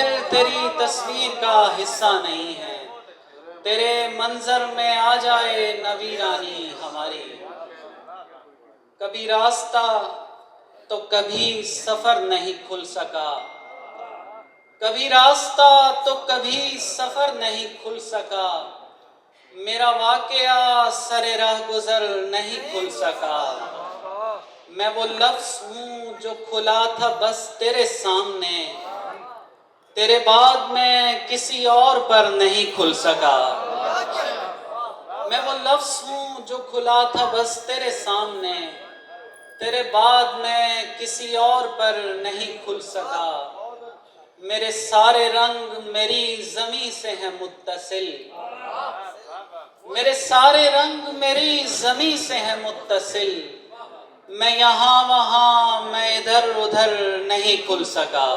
दिल तेरी तस्वीर का हिस्सा नहीं है, तेरे मंजर में आ जाए नवीरानी हमारी। कभी रास्ता तो कभी सफर नहीं खुल सका, कभी रास्ता तो कभी सफर नहीं खुल सका, मेरा वाकया सरे राह गुजर नहीं खुल सका। मैं वो लफ्ज़ हूँ जो खुला था बस तेरे सामने, तेरे बाद में किसी और पर नहीं खुल सका। मैं वो लफ्ज़ हूँ जो खुला था बस तेरे सामने, तेरे बाद में किसी और पर नहीं खुल सका। मेरे सारे रंग मेरी ज़मीं से हैं मुत्तसिल, मेरे सारे रंग मेरी ज़मीं से हैं मुत्तसिल, मैं यहाँ वहाँ मैं इधर उधर नहीं खुल सका।